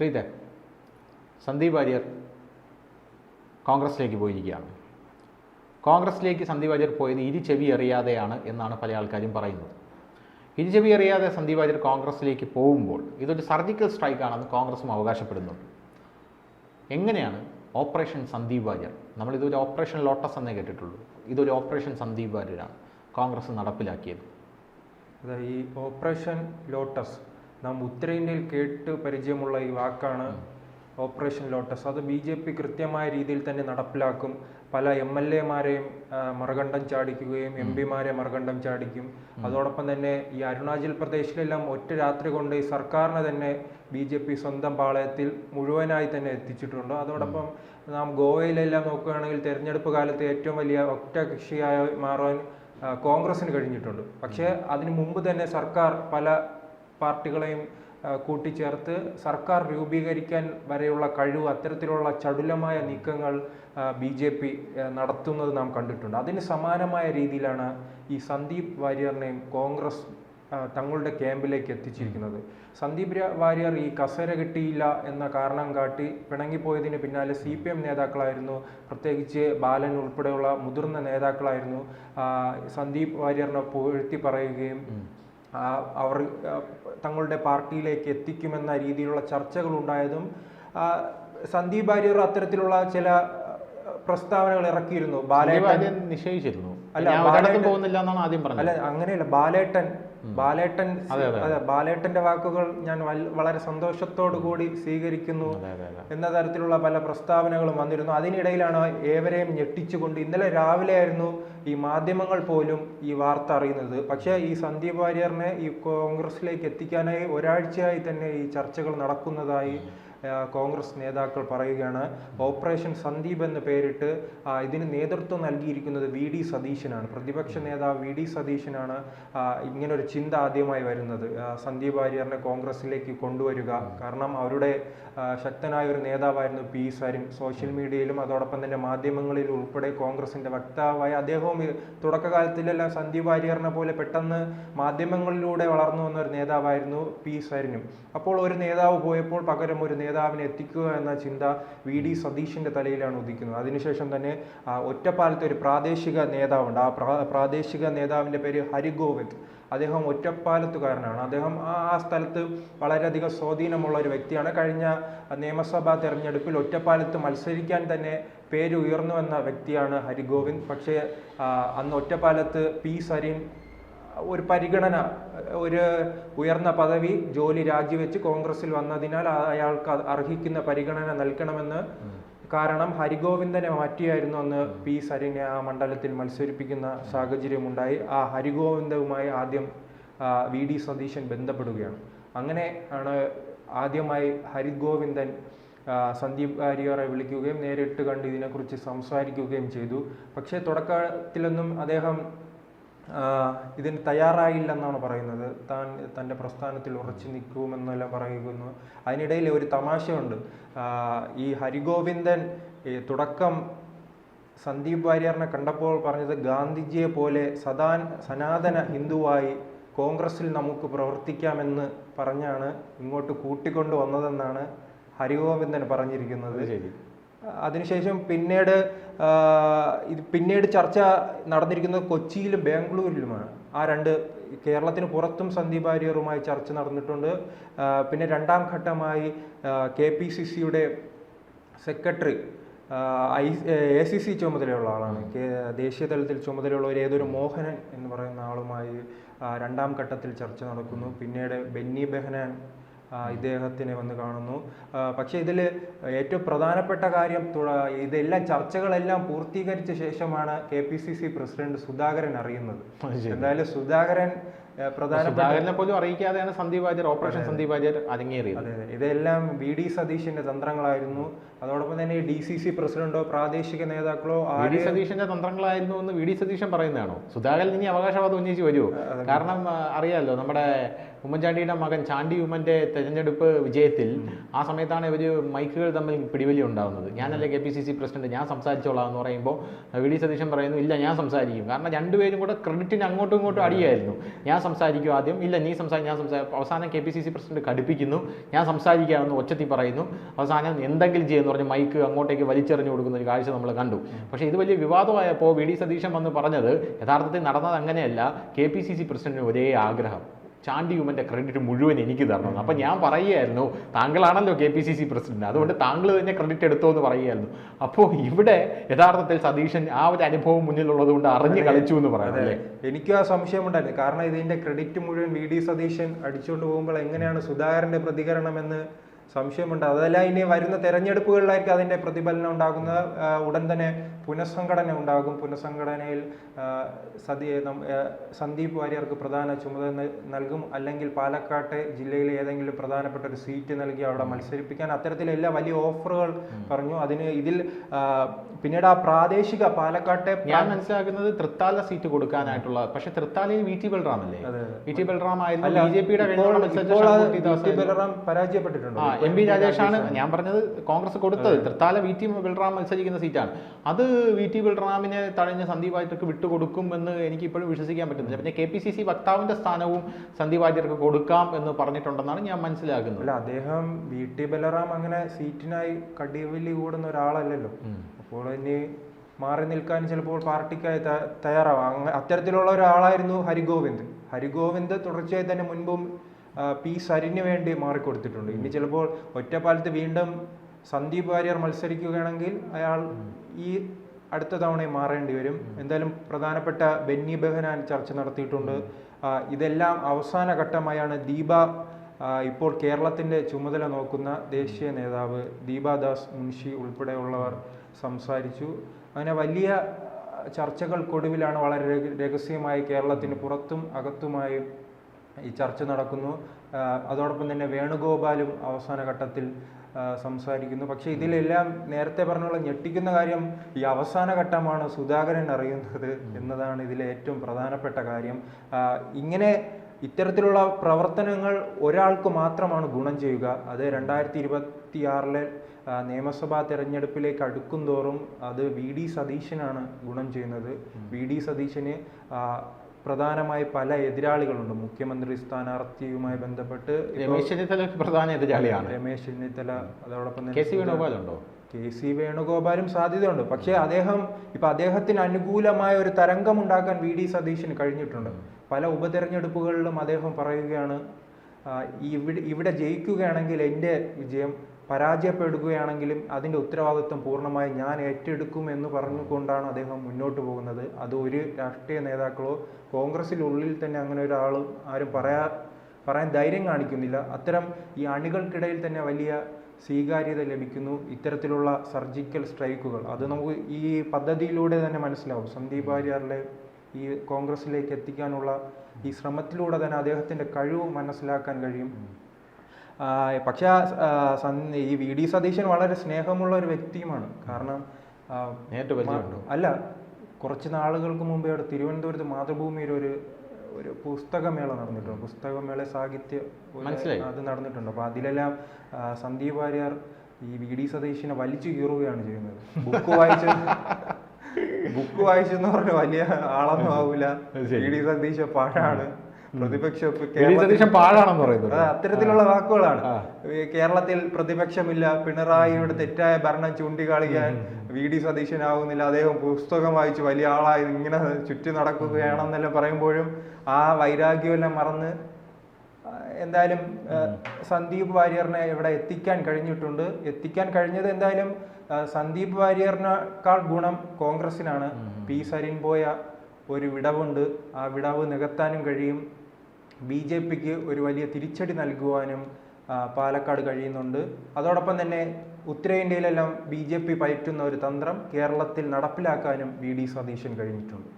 ശ്രീധർ, സന്ദീപ് വാര്യർ കോൺഗ്രസിലേക്ക് പോയിരിക്കുകയാണ്. കോൺഗ്രസിലേക്ക് സന്ദീപ് വാര്യർ പോയത് ചെവി അറിയാതെയാണ് എന്നാണ് പല ആൾക്കാരും പറയുന്നത്. ചെവി അറിയാതെ സന്ദീപ് വാര്യർ കോൺഗ്രസിലേക്ക് പോകുമ്പോൾ ഇതൊരു സർജിക്കൽ സ്ട്രൈക്കാണെന്ന് കോൺഗ്രസും അവകാശപ്പെടുന്നുണ്ട്. എങ്ങനെയാണ് ഓപ്പറേഷൻ സന്ദീപ് വാര്യർ, നമ്മളിതൊരു ഓപ്പറേഷൻ ലോട്ടസ് എന്നേ കേട്ടിട്ടുള്ളൂ, ഇതൊരു ഓപ്പറേഷൻ സന്ദീപ് വാര്യരാണ് കോൺഗ്രസ് നടപ്പിലാക്കിയത്? ഈ ഓപ്പറേഷൻ ലോട്ടസ് നാം ഉത്തരേന്ത്യയിൽ കേട്ട് പരിചയമുള്ള ഈ വാക്കാണ് ഓപ്പറേഷൻ ലോട്ടസ്. അത് BJP കൃത്യമായ രീതിയിൽ തന്നെ നടപ്പിലാക്കും. പല MLA-മാരെയും മറുകണ്ഠം ചാടിക്കുകയും MP-മാരെ മറുകണ്ഠം ചാടിക്കും. അതോടൊപ്പം തന്നെ ഈ അരുണാചൽ പ്രദേശിലെല്ലാം ഒറ്റ രാത്രി കൊണ്ട് ഈ സർക്കാരിനെ തന്നെ BJP സ്വന്തം പാളയത്തിൽ മുഴുവനായി തന്നെ എത്തിച്ചിട്ടുണ്ട്. അതോടൊപ്പം നാം ഗോവയിലെല്ലാം നോക്കുകയാണെങ്കിൽ തെരഞ്ഞെടുപ്പ് കാലത്ത് ഏറ്റവും വലിയ ഒറ്റ കക്ഷിയായി മാറാൻ കോൺഗ്രസിന് കഴിഞ്ഞിട്ടുണ്ട്. പക്ഷേ അതിനു മുമ്പ് തന്നെ സർക്കാർ പല പാർട്ടികളെയും കൂട്ടിച്ചേർത്ത് സർക്കാർ രൂപീകരിക്കാൻ വരെയുള്ള കഴിവ്, അത്തരത്തിലുള്ള ചടുലമായ നീക്കങ്ങൾ BJP നടത്തുന്നത് നാം കണ്ടിട്ടുണ്ട്. അതിന് സമാനമായ രീതിയിലാണ് ഈ സന്ദീപ് വാര്യറിനെയും കോൺഗ്രസ് തങ്ങളുടെ ക്യാമ്പിലേക്ക് എത്തിച്ചിരിക്കുന്നത്. സന്ദീപ് വാര്യർ ഈ കസേര കിട്ടിയില്ല എന്ന കാരണം കാട്ടി പിണങ്ങിപ്പോയതിന് പിന്നാലെ CPM നേതാക്കളായിരുന്നു, പ്രത്യേകിച്ച് ബാലൻ ഉൾപ്പെടെയുള്ള മുതിർന്ന നേതാക്കളായിരുന്നു സന്ദീപ് വാര്യറിനെ പുകഴ്ത്തി പറയുകയും അവർ തങ്ങളുടെ പാർട്ടിയിലേക്ക് എത്തിക്കുമെന്ന രീതിയിലുള്ള ചർച്ചകൾ ഉണ്ടായതും സന്ദീപ് വാര്യർ അത്തരത്തിലുള്ള ചില പ്രസ്താവനകൾ ഇറക്കിയിരുന്നു. ബാലേട്ടൻ നിശ്ചയിച്ചിരുന്നു, അല്ല അങ്ങനെയല്ല, ബാലേട്ടന്റെ വാക്കുകൾ ഞാൻ വളരെ സന്തോഷത്തോടു കൂടി സ്വീകരിക്കുന്നു എന്ന തരത്തിലുള്ള പല പ്രസ്താവനകളും വന്നിരുന്നു. അതിനിടയിലാണ് ഏവരെയും ഞെട്ടിച്ചുകൊണ്ട് ഇന്നലെ രാവിലെ ആയിരുന്നു ഈ മാധ്യമങ്ങൾ പോലും ഈ വാർത്ത അറിയുന്നത്. പക്ഷേ ഈ സന്ദീപ് വാര്യറിനെ ഈ കോൺഗ്രസിലേക്ക് എത്തിക്കാനായി ഒരാഴ്ചയായി തന്നെ ഈ ചർച്ചകൾ നടക്കുന്നതായി കോൺഗ്രസ് നേതാക്കൾ പറയുകയാണ്. ഓപ്പറേഷൻ സന്ദീപ് എന്ന് പേരിട്ട് ഇതിന് നേതൃത്വം നൽകിയിരിക്കുന്നത് VD സതീശനാണ്. പ്രതിപക്ഷ നേതാവ് VD സതീശനാണ് ഇങ്ങനൊരു ചിന്ത ആദ്യമായി വരുന്നത്, സന്ദീപ് വാര്യറിനെ കോൺഗ്രസിലേക്ക് കൊണ്ടുവരിക. കാരണം അവരുടെ ശക്തനായ ഒരു നേതാവായിരുന്നു P സരിൻ. സോഷ്യൽ മീഡിയയിലും അതോടൊപ്പം തന്നെ മാധ്യമങ്ങളിൽ ഉൾപ്പെടെ കോൺഗ്രസിന്റെ വക്താവായ അദ്ദേഹവും തുടക്കകാലത്തിലെല്ലാം സന്ദീപ് വാര്യറിനെ പോലെ പെട്ടെന്ന് മാധ്യമങ്ങളിലൂടെ വളർന്നു വന്ന ഒരു നേതാവായിരുന്നു P സരിനും. അപ്പോൾ ഒരു നേതാവ് പോയപ്പോൾ പകരം ഒരു നേതാവിനെ എത്തിക്കുക എന്ന ചിന്ത VD സതീഷിന്റെ തലയിലാണ് ഉദിക്കുന്നത്. അതിനുശേഷം തന്നെ ഒറ്റപ്പാലത്തെ ഒരു പ്രാദേശിക നേതാവുണ്ട്. ആ പ്രാദേശിക നേതാവിന്റെ പേര് ഹരിഗോവിന്ദ്. അദ്ദേഹം ഒറ്റപ്പാലത്തുകാരനാണ്. അദ്ദേഹം ആ സ്ഥലത്ത് വളരെയധികം സ്വാധീനമുള്ള ഒരു വ്യക്തിയാണ്. കഴിഞ്ഞ നിയമസഭാ തെരഞ്ഞെടുപ്പിൽ ഒറ്റപ്പാലത്ത് മത്സരിക്കാൻ തന്നെ പേര് ഉയർന്നു വന്ന വ്യക്തിയാണ് ഹരിഗോവിന്ദ്. പക്ഷേ അന്ന് ഒറ്റപ്പാലത്ത് P സരിൻ ഒരു പരിഗണന, ഒരു ഉയർന്ന പദവി, ജോലി രാജിവെച്ച് കോൺഗ്രസിൽ വന്നതിനാൽ അയാൾക്ക് അർഹിക്കുന്ന പരിഗണന നൽകണമെന്ന് കാരണം ഹരിഗോവിന്ദനെ മാറ്റിയായിരുന്നു അന്ന് P സരിനെ ആ മണ്ഡലത്തിൽ മത്സരിപ്പിക്കുന്ന സാഹചര്യമുണ്ടായി. ആ ഹരിഗോവിന്ദവുമായി ആദ്യം VD സതീശൻ ബന്ധപ്പെടുകയാണ്. അങ്ങനെ ആണ് ആദ്യമായി ഹരിഗോവിന്ദൻ സന്ദീപ് വാര്യറെ വിളിക്കുകയും നേരിട്ട് കണ്ട് ഇതിനെക്കുറിച്ച് സംസാരിക്കുകയും ചെയ്തു. പക്ഷേ തുടക്കത്തിലൊന്നും അദ്ദേഹം ഇതിന് തയ്യാറായില്ലെന്നാണ് പറയുന്നത്. തൻ്റെ പ്രസ്ഥാനത്തിൽ ഉറച്ചു നിൽക്കുമെന്നെല്ലാം പറയുന്നു. അതിനിടയിൽ ഒരു തമാശയുണ്ട്. ഈ ഹരിഗോവിന്ദൻ തുടക്കം സന്ദീപ് വാര്യറിനെ കണ്ടപ്പോൾ പറഞ്ഞത്, ഗാന്ധിജിയെ പോലെ സനാതന ഹിന്ദുവായി കോൺഗ്രസിൽ നമുക്ക് പ്രവർത്തിക്കാമെന്ന് പറഞ്ഞാണ് ഇങ്ങോട്ട് കൂട്ടിക്കൊണ്ടു വന്നതെന്നാണ് ഹരിഗോവിന്ദൻ പറഞ്ഞിരിക്കുന്നത്. അതിനുശേഷം പിന്നീട് ചർച്ച നടന്നിരിക്കുന്നത് കൊച്ചിയിലും ബാംഗ്ലൂരിലുമാണ്. ആ കേരളത്തിന് പുറത്തും സന്ദീപ് വാര്യറുമായി ചർച്ച നടന്നിട്ടുണ്ട്. പിന്നെ രണ്ടാം ഘട്ടമായി KPCCയുടെ സെക്രട്ടറി, ACC ചുമതലയുള്ള ആളാണ്, ദേശീയ തലത്തിൽ ചുമതലയുള്ള ഏതൊരു മോഹനൻ എന്ന് പറയുന്ന ആളുമായി രണ്ടാം ഘട്ടത്തിൽ ചർച്ച നടക്കുന്നു. പിന്നീട് ബെന്നി ബെഹനാൻ ഇദ്ദേഹത്തിനെ വന്ന് കാണുന്നു. പക്ഷെ ഇതിൽ ഏറ്റവും പ്രധാനപ്പെട്ട കാര്യം, ഇതെല്ലാം ചർച്ചകളെല്ലാം പൂർത്തീകരിച്ച ശേഷമാണ് KPCC പ്രസിഡന്റ് സുധാകരൻ അറിയുന്നത്. എന്തായാലും സുധാകരൻ പ്രധാനപ്പെട്ട പോലും അറിയിക്കാതെയാണ് സന്ദീപ് വാര്യർ, ഓപ്പറേഷൻ സന്ദീപ് വാര്യർ അരങ്ങേറിയത്. അതെ, ഇതെല്ലാം VD സതീഷിന്റെ തന്ത്രങ്ങളായിരുന്നു. അതോടൊപ്പം തന്നെ DCC പ്രസിഡന്റോ പ്രാദേശിക നേതാക്കളോ VD സതീഷിന്റെ തന്ത്രങ്ങളായിരുന്നു എന്ന് VD സതീശൻ പറയുന്നതാണോ? സുധാകരൻ ഇനി അവകാശവാദം ഉന്നയിച്ച് വരുമോ? കാരണം അറിയാമല്ലോ, നമ്മുടെ ഉമ്മൻചാണ്ടിയുടെ മകൻ ചാണ്ടി ഉമ്മൻ്റെ തെരഞ്ഞെടുപ്പ് വിജയത്തിൽ ആ സമയത്താണ് ഇവർ മൈക്കുകൾ തമ്മിൽ പിടിവലി ഉണ്ടാകുന്നത്. ഞാനല്ലേ KPCC പ്രസിഡന്റ്, ഞാൻ സംസാരിച്ചോളാം എന്ന് പറയുമ്പോൾ VD സതീശൻ പറയുന്നു ഇല്ല ഞാൻ സംസാരിക്കും. കാരണം രണ്ടുപേരും കൂടെ ക്രെഡിറ്റിന് അങ്ങോട്ടും ഇങ്ങോട്ടും അടിയായിരുന്നു. ഞാൻ സംസാരിക്കും ആദ്യം, ഇല്ല നീ ഞാൻ സംസാരിക്കും. അവസാനം KPCC പ്രസിഡന്റ് കടുപ്പിക്കുന്നു, ഞാൻ സംസാരിക്കാമെന്ന് ഒച്ചത്തി പറയുന്നു. അവസാനം എന്തെങ്കിലും ചെയ്യുമെന്ന് പറഞ്ഞ് മൈക്ക് അങ്ങോട്ടേക്ക് വലിച്ചെറിഞ്ഞു കൊടുക്കുന്ന ഒരു കാഴ്ച നമ്മൾ കണ്ടു. പക്ഷേ ഇത് വലിയ വിവാദമായപ്പോൾ VD സതീശൻ വന്ന് പറഞ്ഞത് യഥാർത്ഥത്തിൽ നടന്നത് അങ്ങനെയല്ല, KPCC പ്രസിഡന്റിന് ഒരേ ആഗ്രഹം ചാണ്ടി ഉമ്മൻ്റെ ക്രെഡിറ്റ് മുഴുവൻ എനിക്ക് തരണം. അപ്പം ഞാൻ പറയുകയായിരുന്നു താങ്കളാണല്ലോ KPCC പ്രസിഡന്റ്, അതുകൊണ്ട് താങ്കൾ തന്നെ ക്രെഡിറ്റ് എടുത്തോ എന്ന് പറയുകയായിരുന്നു. അപ്പോൾ ഇവിടെ യഥാർത്ഥത്തിൽ സതീശൻ ആ ഒരു അനുഭവം മുന്നിലുള്ളത് കൊണ്ട് അറിഞ്ഞ് കളിച്ചു എന്ന് പറയാം അല്ലേ? എനിക്കും ആ സംശയമുണ്ടായിരുന്നു. കാരണം ഇതിന്റെ ക്രെഡിറ്റ് മുഴുവൻ VD സതീശൻ അടിച്ചുകൊണ്ട് പോകുമ്പോൾ എങ്ങനെയാണ് സുധാകരന്റെ പ്രതികരണം എന്ന് സംശയമുണ്ട്. അതല്ല ഇനി വരുന്ന തെരഞ്ഞെടുപ്പുകളിലായിരിക്കും അതിന്റെ പ്രതിഫലനം ഉണ്ടാകുന്നത്. ഉടൻ തന്നെ പുനഃസംഘടന ഉണ്ടാകും. പുനഃസംഘടനയിൽ സന്ദീപ് വാര്യർക്ക് പ്രധാന ചുമതല നൽകും. അല്ലെങ്കിൽ പാലക്കാട്ടെ ജില്ലയിലെ ഏതെങ്കിലും പ്രധാനപ്പെട്ട ഒരു സീറ്റ് നൽകി അവിടെ മത്സരിപ്പിക്കാൻ അത്തരത്തിലെല്ലാ വലിയ ഓഫറുകൾ പറഞ്ഞു. അതിന് ഇതിൽ പിന്നീട് ആ പ്രാദേശിക പാലക്കാട്ടെ ഞാൻ മനസ്സിലാക്കുന്നത് തൃത്താല സീറ്റ് കൊടുക്കാനായിട്ടുള്ള, പക്ഷെ തൃത്താലയിൽ VT ബൽറാം അല്ലേ? VT ബൽറാം ആയിരുന്നു BJPയുടെ ബൽറാം പരാജയപ്പെട്ടിട്ടുണ്ട്. MP രാജേഷാണ് ഞാൻ പറഞ്ഞത് കോൺഗ്രസ് കൊടുത്തത്. തൃത്താല VT ബൽറാം മത്സരിക്കുന്ന സീറ്റാണ്. അത് VT ബൽറാമിനെ തഴഞ്ഞ് സന്ദീപ് വാര്യർക്ക് വിട്ടുകൊടുക്കും എന്ന് എനിക്ക് ഇപ്പോഴും വിശ്വസിക്കാൻ പറ്റുന്നില്ല. പിന്നെ KPCC വക്താവിന്റെ സ്ഥാനവും സന്ദീപ് വാര്യർക്ക് കൊടുക്കാം എന്ന് പറഞ്ഞിട്ടുണ്ടെന്നാണ് ഞാൻ മനസ്സിലാക്കുന്നത്. അല്ല, അദ്ദേഹം VT ബൽറാം അങ്ങനെ സീറ്റിനായി കടിവലി കൂടുന്ന ഒരാളല്ലല്ലോ. അപ്പോൾ ഇനി മാറി നിൽക്കാൻ ചിലപ്പോൾ പാർട്ടിക്കായി തയ്യാറാവാം. അത്തരത്തിലുള്ള ഒരാളായിരുന്നു ഹരിഗോവിന്ദ് തുടർച്ചയായി തന്നെ മുൻപും P സരിന് വേണ്ടി മാറിക്കൊടുത്തിട്ടുണ്ട്. ഇനി ചിലപ്പോൾ ഒറ്റപ്പാലത്ത് വീണ്ടും സന്ദീപ് വാര്യർ മത്സരിക്കുകയാണെങ്കിൽ അയാൾ ഈ അടുത്ത തവണയും മാറേണ്ടി വരും. എന്തായാലും പ്രധാനപ്പെട്ട ബെന്നി ബെഹനാൻ ചർച്ച നടത്തിയിട്ടുണ്ട്. ഇതെല്ലാം അവസാന ഘട്ടമായാണ് ദീപ ഇപ്പോൾ കേരളത്തിന്റെ ചുമതല നോക്കുന്ന ദേശീയ നേതാവ് ദീപാദാസ് മുൻഷി ഉൾപ്പെടെയുള്ളവർ സംസാരിച്ചു. അങ്ങനെ വലിയ ചർച്ചകൾക്കൊടുവിലാണ് വളരെ രഹസ്യമായി കേരളത്തിന് പുറത്തും അകത്തുമായും ഈ ചർച്ച നടക്കുന്നു. അതോടൊപ്പം തന്നെ വേണുഗോപാലും അവസാന ഘട്ടത്തിൽ സംസാരിക്കുന്നു. പക്ഷേ ഇതിലെല്ലാം നേരത്തെ പറഞ്ഞുള്ള ഞെട്ടിക്കുന്ന കാര്യം ഈ അവസാന ഘട്ടമാണ് സുധാകരൻ അറിയുന്നത് എന്നതാണ് ഇതിലെ ഏറ്റവും പ്രധാനപ്പെട്ട കാര്യം. ഇങ്ങനെ ഇത്തരത്തിലുള്ള പ്രവർത്തനങ്ങൾ ഒരാൾക്ക് മാത്രമാണ് ഗുണം ചെയ്യുക. അത് 2026 നിയമസഭാ തെരഞ്ഞെടുപ്പിലേക്ക് അടുക്കും തോറും അത് VD സതീശനാണ് ഗുണം ചെയ്യുന്നത്. VD സതീശന് പ്രധാനമായി പല എതിരാളികളുണ്ട്. മുഖ്യമന്ത്രി സ്ഥാനാർത്ഥിയുമായി ബന്ധപ്പെട്ട് രമേശ് ചെന്നിത്തല പ്രധാന എതിരാളിയാണ്. രമേശ് ചെന്നിത്തല, അതോടൊപ്പം KC വേണുഗോപാലും സാധ്യതയുണ്ട്. പക്ഷേ അദ്ദേഹത്തിന് അനുകൂലമായ ഒരു തരംഗം ഉണ്ടാക്കാൻ VD സതീശന് കഴിഞ്ഞിട്ടുണ്ട്. പല ഉപതെരഞ്ഞെടുപ്പുകളിലും അദ്ദേഹം പറയുകയാണ് ഇവിടെ ജയിക്കുകയാണെങ്കിൽ എൻ്റെ വിജയം, പരാജയപ്പെടുകയാണെങ്കിലും അതിൻ്റെ ഉത്തരവാദിത്വം പൂർണ്ണമായി ഞാൻ ഏറ്റെടുക്കും എന്ന് പറഞ്ഞുകൊണ്ടാണ് അദ്ദേഹം മുന്നോട്ട് പോകുന്നത്. അത് ഒരു രാഷ്ട്രീയ നേതാക്കളോ കോൺഗ്രസിനുള്ളിൽ തന്നെ അങ്ങനെ ഒരാളും ആരും പറയാൻ ധൈര്യം കാണിക്കുന്നില്ല. അത്തരം ഈ അണികൾക്കിടയിൽ തന്നെ വലിയ സ്വീകാര്യത ലഭിക്കുന്നു ഇത്തരത്തിലുള്ള സർജിക്കൽ സ്ട്രൈക്കുകൾ. അത് നമുക്ക് ഈ പദ്ധതിയിലൂടെ തന്നെ മനസ്സിലാവും. സന്ദീപ് വാര്യറിലെ ഈ കോൺഗ്രസിലേക്ക് എത്തിക്കാനുള്ള ഈ ശ്രമത്തിലൂടെ തന്നെ അദ്ദേഹത്തിൻ്റെ കഴിവ് മനസ്സിലാക്കാൻ കഴിയും. പക്ഷേ ഈ VD സതീശൻ വളരെ സ്നേഹമുള്ള ഒരു വ്യക്തിയുമാണ്. കാരണം അല്ല, കുറച്ച് നാളുകൾക്ക് മുമ്പേ അവിടെ തിരുവനന്തപുരത്ത് മാതൃഭൂമിയിൽ ഒരു പുസ്തകമേള നടന്നിട്ടുണ്ട്. പുസ്തകമേള സാഹിത്യ അത് നടന്നിട്ടുണ്ട്. അപ്പോൾ അതിലെല്ലാം സന്ദീപ് വാര്യർ ഈ VD സതീശനെ വലിച്ചു കീറുകയാണ് ചെയ്യുന്നത്. ബുക്ക് വായിച്ചെന്ന് പറഞ്ഞ വലിയ ആളൊന്നും ആവൂല, VD സതീശ പാഴാണ്, അത്തരത്തിലുള്ള വാക്കുകളാണ്. കേരളത്തിൽ പ്രതിപക്ഷമില്ല, പിണറായിയുടെ തെറ്റായ ഭരണം ചൂണ്ടിക്കാണിക്കാൻ VD സതീശനാവുന്നില്ല, അദ്ദേഹം പുസ്തകം വായിച്ച് വലിയ ആളായി ഇങ്ങനെ ചുറ്റി നടക്കുകയാണെന്നെല്ലാം പറയുമ്പോഴും ആ വൈരാഗ്യമെല്ലാം മറന്ന് എന്തായാലും സന്ദീപ് വാര്യറിനെ ഇവിടെ എത്തിക്കാൻ കഴിഞ്ഞിട്ടുണ്ട്. എത്തിക്കാൻ കഴിഞ്ഞത് എന്തായാലും സന്ദീപ് വാര്യറിനേക്കാൾ ഗുണം കോൺഗ്രസിനാണ്. P സരിൻ പോയ ഒരു വിടവുണ്ട്, ആ വിടവ് നികത്താനും കഴിയും. BJPക്ക് ഒരു വലിയ തിരിച്ചടി നൽകുവാനും പാലക്കാട് കഴിയുന്നുണ്ട്. അതോടൊപ്പം തന്നെ ഉത്തരേന്ത്യയിലെല്ലാം BJP പയറ്റുന്ന ഒരു തന്ത്രം കേരളത്തിൽ നടപ്പിലാക്കാനും VD സതീശൻ കഴിഞ്ഞിട്ടുണ്ട്.